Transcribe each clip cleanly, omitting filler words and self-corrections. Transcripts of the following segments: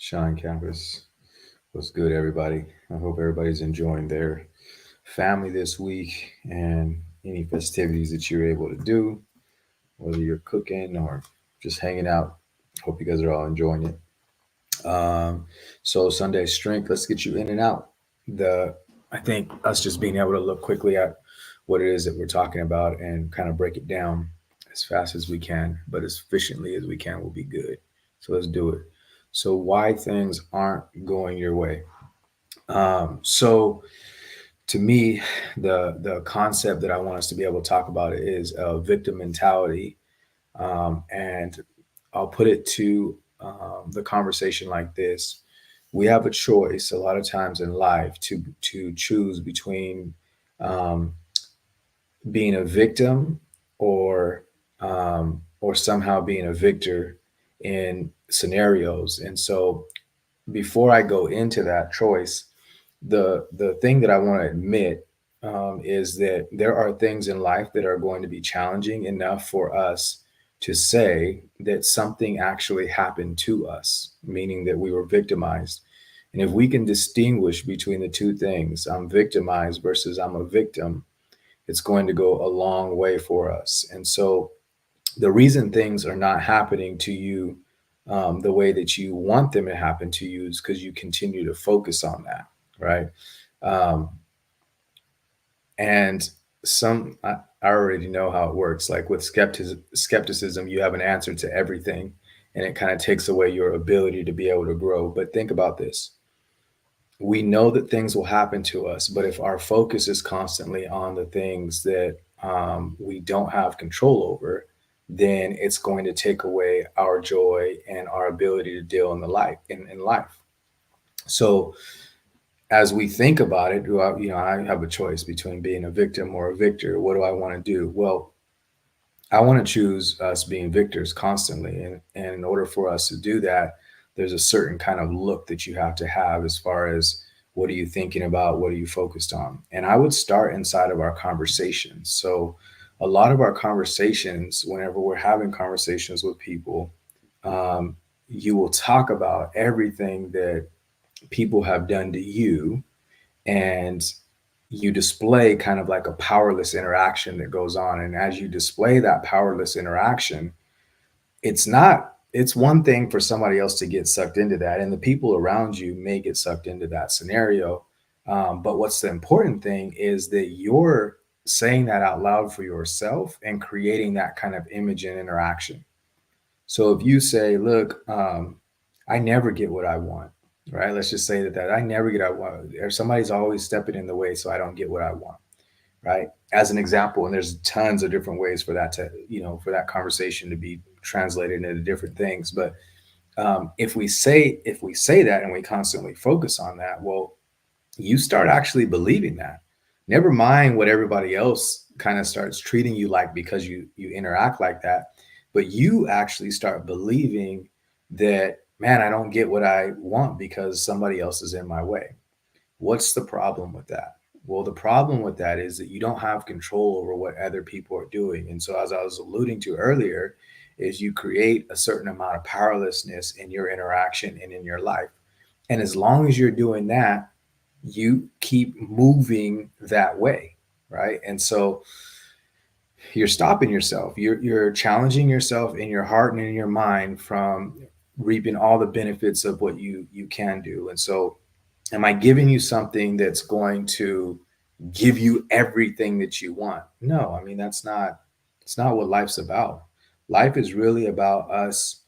Shine Campus. What's good, everybody? I hope everybody's enjoying their family this week and any festivities that you're able to do, whether you're cooking or just hanging out. Hope you guys are all enjoying it. So Sunday strength, let's get you in and out. The I think us just being able to look quickly at what it is that we're talking about and kind of break it down as fast as we can, but as efficiently as we can will be good. So let's do it. So why things aren't going your way. So to me, the concept that I want us to be able to talk about is a victim mentality, and I'll put it to the conversation like this: we have a choice a lot of times in life to choose between um, being a victim or somehow being a victor in scenarios. And so, before I go into that choice, the thing that I want to admit is that there are things in life that are going to be challenging enough for us to say that something actually happened to us, meaning that we were victimized. And if we can distinguish between the two things, I'm victimized versus I'm a victim, it's going to go a long way for us. And so the reason things are not happening to you the way that you want them to happen to you is because you continue to focus on that, right? Um, and I already know how it works. Like with skepticism, you have an answer to everything, and it kind of takes away your ability to be able to grow. But think about this: we know that things will happen to us, but if our focus is constantly on the things that we don't have control over, then it's going to take away our joy and our ability to deal in the life in life. So as we think about it, I have a choice between being a victim or a victor. What do I want to do? Well, I want to choose us being victors constantly. And in order for us to do that, there's a certain kind of look that you have to have as far as what are you thinking about? What are you focused on? And I would start inside of our conversations. So, a lot of our conversations, whenever we're having conversations with people, um, you will talk about everything that people have done to you, and you display kind of like a powerless interaction that goes on. And as you display that powerless interaction, it's one thing for somebody else to get sucked into that, and the people around you may get sucked into that scenario. But what's the important thing is that you're saying that out loud for yourself and creating that kind of image and interaction. So if you say, look, I never get what I want, right? Let's just say that I never get what I want, or somebody's always stepping in the way, so I don't get what I want, right? As an example, and there's tons of different ways for that to, for that conversation to be translated into different things. But if we say that and we constantly focus on that, well, you start actually believing that. Never mind what everybody else kind of starts treating you like because you interact like that, but you actually start believing that, man, I don't get what I want because somebody else is in my way. What's the problem with that? Well, the problem with that is that you don't have control over what other people are doing. And so, as I was alluding to earlier, is you create a certain amount of powerlessness in your interaction and in your life. And as long as you're doing that, you keep moving that way, right? And so you're stopping yourself. You're challenging yourself in your heart and in your mind from reaping all the benefits of what you can do. And so, am I giving you something that's going to give you everything that you want? No, I mean that's not. It's not what life's about. Life is really about us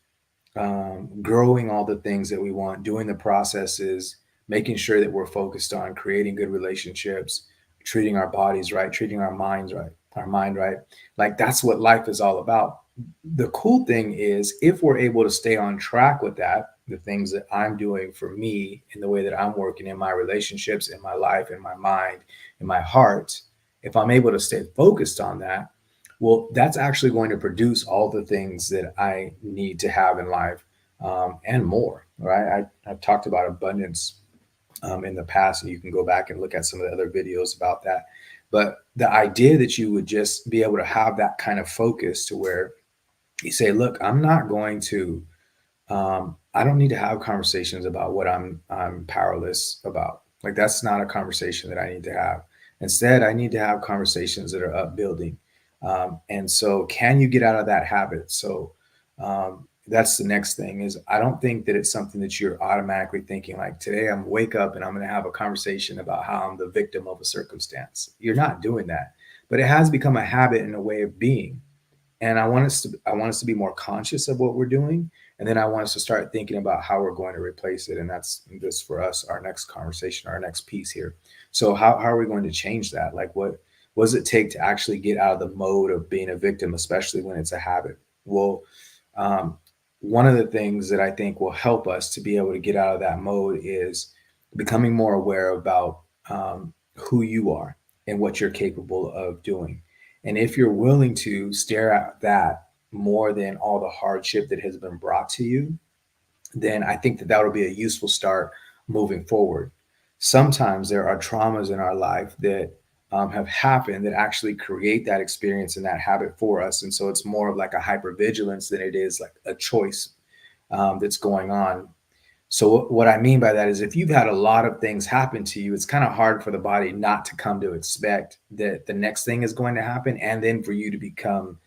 growing all the things that we want, doing the processes, making sure that we're focused on creating good relationships, treating our bodies right, treating our minds right, our mind right. Like that's what life is all about. The cool thing is if we're able to stay on track with that, the things that I'm doing for me in the way that I'm working in my relationships, in my life, in my mind, in my heart, if I'm able to stay focused on that, well, that's actually going to produce all the things that I need to have in life, and more, right? I've talked about abundance in the past, and you can go back and look at some of the other videos about that. But the idea that you would just be able to have that kind of focus to where you say, look, I'm not going to I don't need to have conversations about what I'm powerless about. Like that's not a conversation that I need to have. Instead, I need to have conversations that are upbuilding. And so, can you get out of that habit? So, that's the next thing. Is I don't think that it's something that you're automatically thinking like today I'm wake up and I'm going to have a conversation about how I'm the victim of a circumstance. You're not doing that, but it has become a habit and a way of being. And I want us to be more conscious of what we're doing, and then I want us to start thinking about how we're going to replace it. And that's just for us our next conversation, our next piece here. So how are we going to change that? Like what does it take to actually get out of the mode of being a victim, especially when it's a habit? Well, um, one of the things that I think will help us to be able to get out of that mode is becoming more aware about who you are and what you're capable of doing. And if you're willing to stare at that more than all the hardship that has been brought to you, then I think that that will be a useful start moving forward. Sometimes there are traumas in our life that have happened that actually create that experience and that habit for us. And so it's more of like a hypervigilance than it is like a choice that's going on. So what I mean by that is if you've had a lot of things happen to you, it's kind of hard for the body not to come to expect that the next thing is going to happen, and then for you to become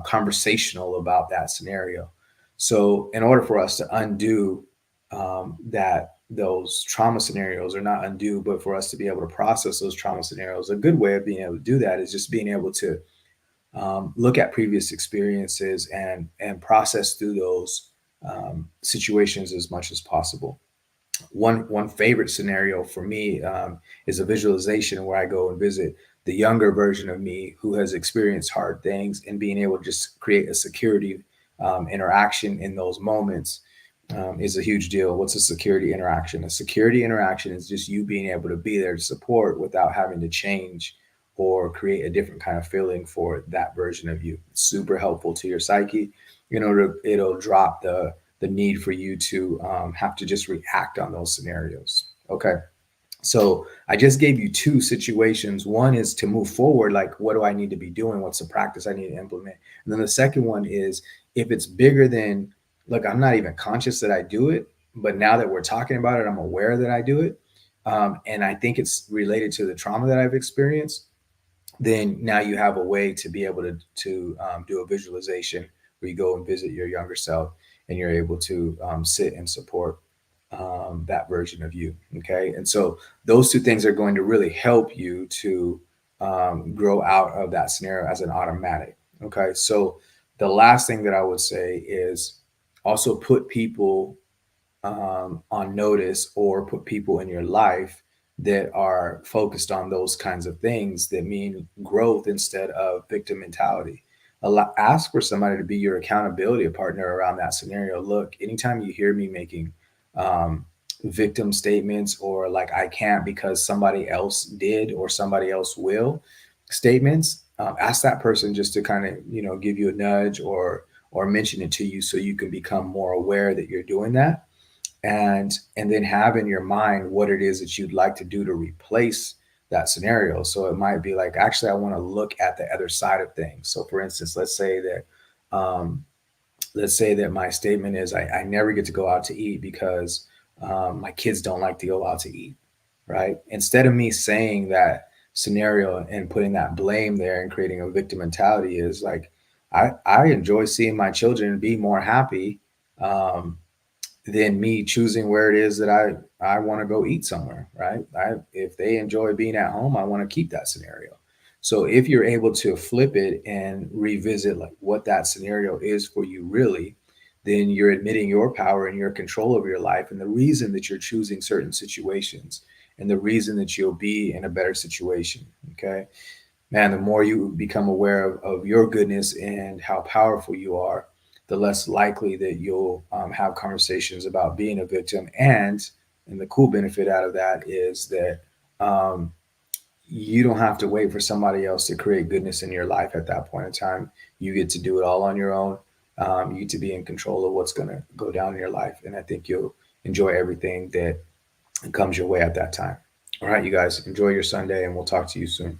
conversational about that scenario. So in order for us to undo that those trauma scenarios, or not undo, but for us to be able to process those trauma scenarios, a good way of being able to do that is just being able to look at previous experiences and process through those situations as much as possible. One favorite scenario for me is a visualization where I go and visit the younger version of me who has experienced hard things, and being able to just create a security interaction in those moments is a huge deal. What's a security interaction? A security interaction is just you being able to be there to support without having to change or create a different kind of feeling for that version of you. It's super helpful to your psyche. You know, it'll drop the need for you to have to just react on those scenarios. Okay. So I just gave you two situations. One is to move forward, like what do I need to be doing? What's the practice I need to implement? And then the second one is if it's bigger than, look, I'm not even conscious that I do it, but now that we're talking about it, I'm aware that I do it. And I think it's related to the trauma that I've experienced. Then now you have a way to be able to do a visualization where you go and visit your younger self, and you're able to sit and support that version of you. Okay. And so those two things are going to really help you to grow out of that scenario as an automatic. Okay. So the last thing that I would say is also put people on notice, or put people in your life that are focused on those kinds of things that mean growth instead of victim mentality. Ask for somebody to be your accountability partner around that scenario. Look, anytime you hear me making um, victim statements, or like I can't because somebody else did or somebody else will statements, ask that person just to kind of give you a nudge, or mention it to you so you can become more aware that you're doing that, and then have in your mind what it is that you'd like to do to replace that scenario. So it might be like, actually I want to look at the other side of things. So for instance, um, let's say that my statement is I never get to go out to eat because my kids don't like to go out to eat, right? Instead of me saying that scenario and putting that blame there and creating a victim mentality, is like I enjoy seeing my children be more happy um, than me choosing where it is that I want to go eat somewhere, right? If they enjoy being at home, I want to keep that scenario. So if you're able to flip it and revisit like what that scenario is for you really, then you're admitting your power and your control over your life, and the reason that you're choosing certain situations, and the reason that you'll be in a better situation. Okay. Man, the more you become aware of your goodness and how powerful you are, the less likely that you'll have conversations about being a victim. And the cool benefit out of that is that um, you don't have to wait for somebody else to create goodness in your life at that point in time. You get to do it all on your own. You get to be in control of what's going to go down in your life. And I think you'll enjoy everything that comes your way at that time. All right, you guys, enjoy your Sunday, and we'll talk to you soon.